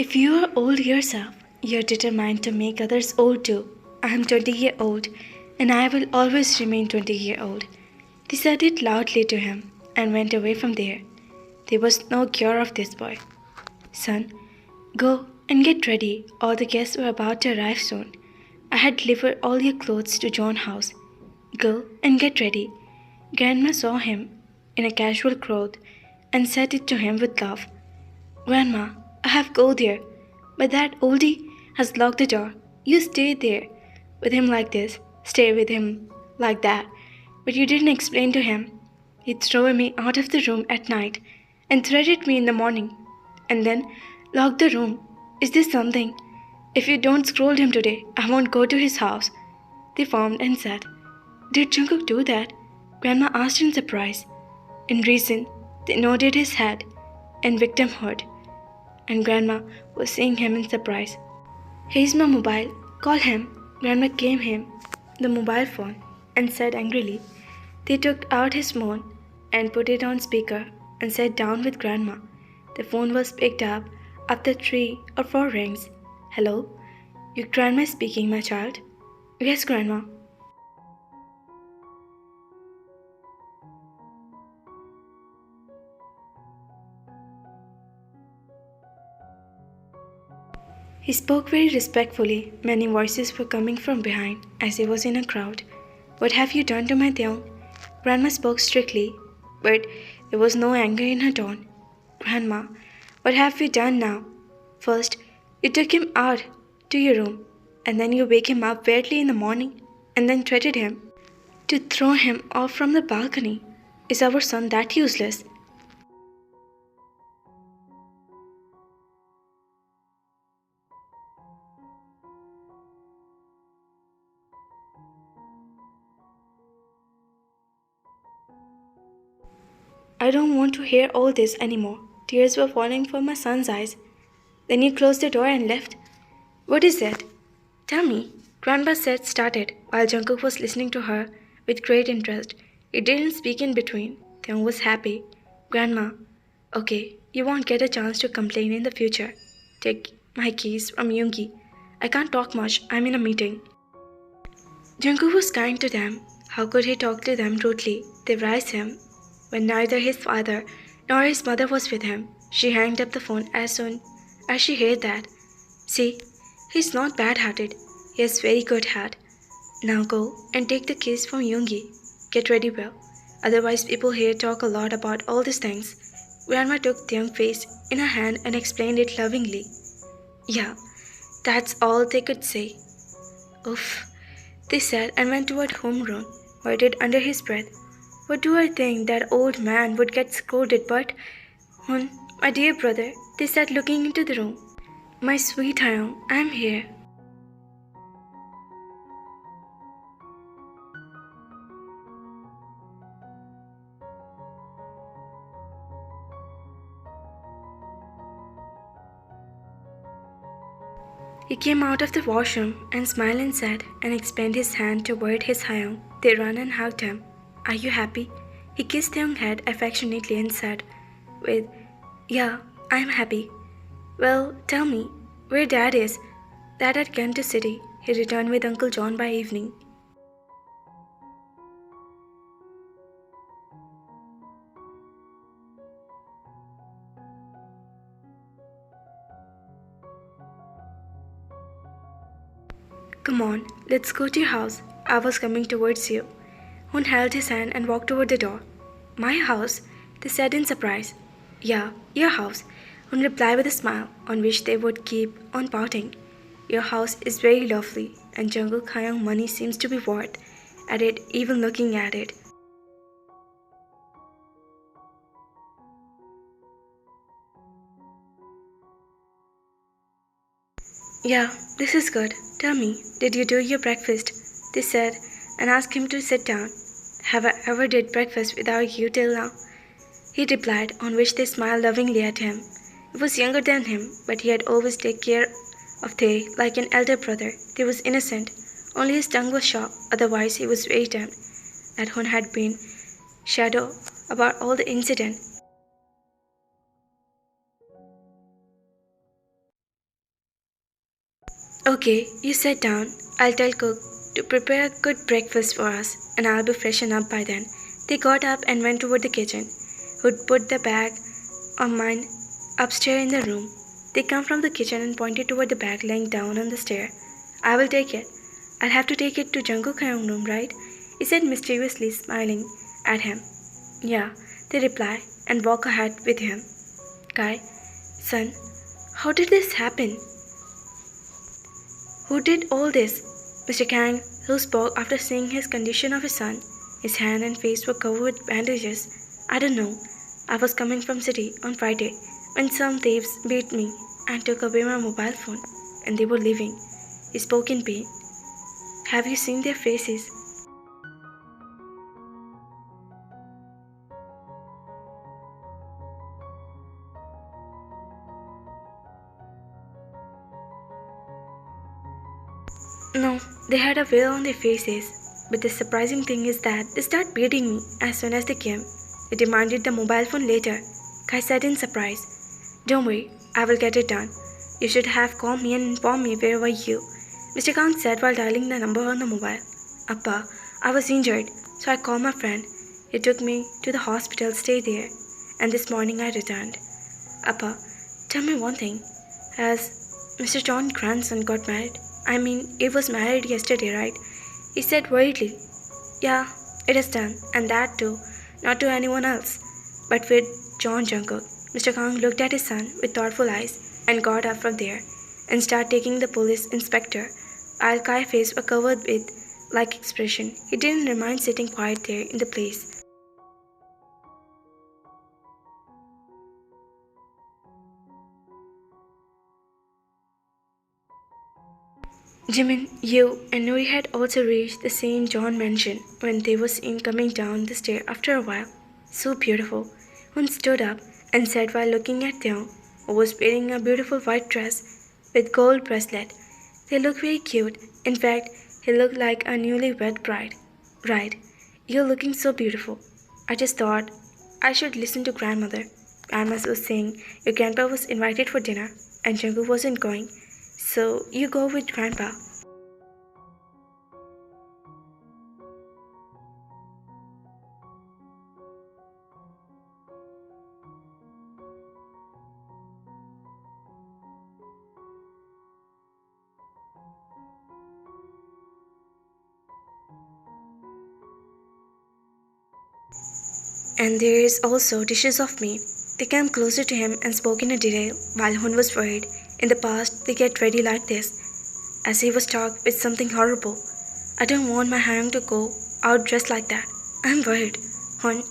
If you are old yourself, you're determined to make others old too. I am 20-year-old and I will always remain 20-year-old. They said it loudly to him and went away from there. There was no cure of this boy. Son, go and get ready. All the guests were about to arrive soon. I had delivered all your clothes to John's house. Go and get ready. Grandma saw him in a casual cloth and said it to him with love. Grandma, I have go there, but that oldie has locked the door. You stay there with him like this, stay with him like that. But you didn't explain to him. He threw me out of the room at night and threatened me in the morning, and then locked the room. Is this something? If you don't scold him today, I won't go to his house. They frowned and said, Did Jungkook do that? Grandma asked in surprise. In reason, they nodded his head in victimhood, and Grandma was seeing him in surprise. Here's my mobile. Call him. Grandma gave him the mobile phone and said angrily. They took out his phone and put it on speaker and sat down with Grandma. The phone was picked up after 3 or 4 rings. Hello? Your grandma is speaking, my child. Yes, Grandma. He spoke very respectfully. Many voices were coming from behind as he was in a crowd. What have you done to my Taehyung? Grandma spoke strictly, but there was no anger in her tone. Grandma, what have you done now? First, you took him out to your room, and then you wake him up weirdly in the morning, and then threatened him to throw him off from the balcony. Is our son that useless? I don't want to hear all this anymore. Tears were falling from my son's eyes. Then you closed the door and left. What is it? Tell me, Grandma said started, while Jungkook was listening to her with great interest. He didn't speak in between. Taehyung was happy. Grandma, okay, you won't get a chance to complain in the future. Take my keys from Yoongi. I can't talk much, I'm in a meeting. Jungkook was kind to them. How could he talk to them rudely? They raised him when neither his father nor his mother was with him. She hanged up the phone as soon as she heard that. See, he's not bad-hearted. He has very good heart. Now go and take the keys from Yoongi. Get ready well. Otherwise people here talk a lot about all these things. Grandma took Taehyung's face in her hand and explained it lovingly. Yeah, that's all they could say. Oof, they said and went toward homeroom, muttered under his breath. What do I think that old man would get scolded, but Hun, my dear brother, they said looking into the room. My sweet Taehyung, I am here. He came out of the washroom and smiled and said and extended his hand toward his Taehyung. They ran and hugged him. Are you happy? He kissed Taehyung's head affectionately and said with, Yeah, I am happy. Well, tell me, where Dad is? Dad had gone to city. He returned with Uncle John by evening. Come on, let's go to your house. I was coming towards you. Hun held his hand and walked toward the door. My house? They said in surprise. Yeah, your house. Hun replied with a smile, on which they would keep on pouting. Your house is very lovely, and Jungkook Taehyung money seems to be worth at it even looking at it. Yeah, this is good. Tell me, did you do your breakfast? They said, and asked him to sit down. Have I ever did breakfast without you till now? He replied, on which they smiled lovingly at him. He was younger than him, but he had always taken care of Tae like an elder brother. He was innocent. Only his tongue was sharp, otherwise he was very tempted. That Hun had been shadow about all the incident. Okay, you sit down. I'll tell Cook to prepare a good breakfast for us, and I'll be freshened up by then. They got up and went toward the kitchen. Hood put the bag of mine upstairs in the room. They come from the kitchen and pointed toward the bag lying down on the stair. I will take it. I'll have to take it to Jungkook's room, right? He said mischievously, smiling at him. Yeah, they reply and walk ahead with him. Kai, son, how did this happen? Who did all this? Mr. Kang, who spoke after seeing his condition of his son. His hand and face were covered with bandages. I don't know. I was coming from city on Friday when some thieves beat me and took away my mobile phone, and they were leaving. He spoke in pain. Have you seen their faces? No, they had a veil on their faces. But the surprising thing is that they start beating me as soon as they came. They demanded the mobile phone later. Kai said in surprise, Don't worry, I will get it done. You should have called me and informed me where were you. Mr. Kang said while dialing the number on the mobile. Appa, I was injured, so I called my friend. He took me to the hospital, stayed there, and this morning I returned. Appa, tell me one thing. Has Mr. John's grandson got married? I mean, he was married yesterday, right? He said worriedly. Yeah, it is done, and that too, not to anyone else, but with John Jungkook. Mr. Kang looked at his son with thoughtful eyes and got up from there and started taking the police inspector. Al Kai's face was covered with like expression. He didn't remain sitting quiet there in the place. Jimin, you, and Nuri had also reached the same John mansion when they were seen coming down the stair after a while. So beautiful. One stood up and said while looking at Taehyung, who was wearing a beautiful white dress with gold bracelet. They look very cute. In fact, he looked like a newlywed bride. Right. You're looking so beautiful. I just thought I should listen to grandmother. Grandma was saying your grandpa was invited for dinner and Jungkook wasn't going. So you go with grandpa. And there is also dishes of meat. They came closer to him and spoke in a detail while Hun was worried. In the past, they get ready like this, as he was struck with something horrible. I don't want my Hyung to go out dressed like that. I'm worried. Hun,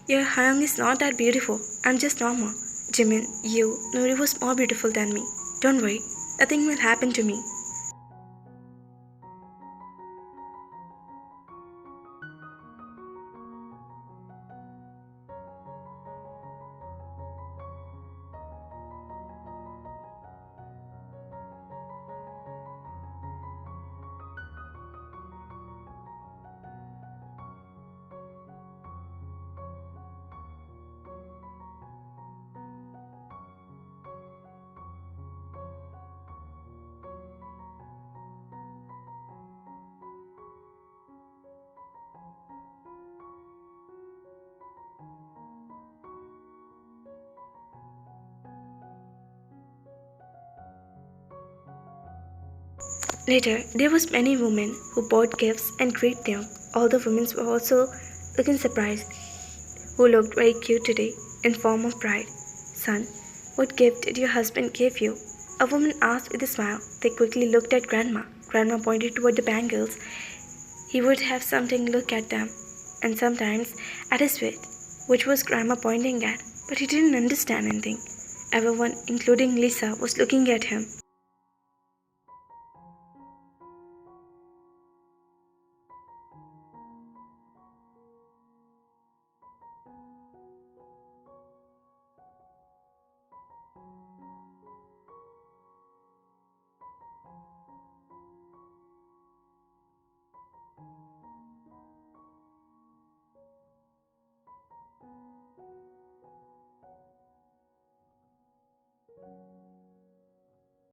your Hyung is not that beautiful. I'm just normal. Jimin, you, Nuri was more beautiful than me. Don't worry, nothing will happen to me. Later, there was many women who bought gifts and greeted them. All the women were also looking surprised, who looked very cute today, in form of bride. Son, what gift did your husband give you? A woman asked with a smile. They quickly looked at Grandma. Grandma pointed toward the bangles. He would have something look at them, and sometimes at his feet, which was Grandma pointing at, but he didn't understand anything. Everyone, including Lisa, was looking at him.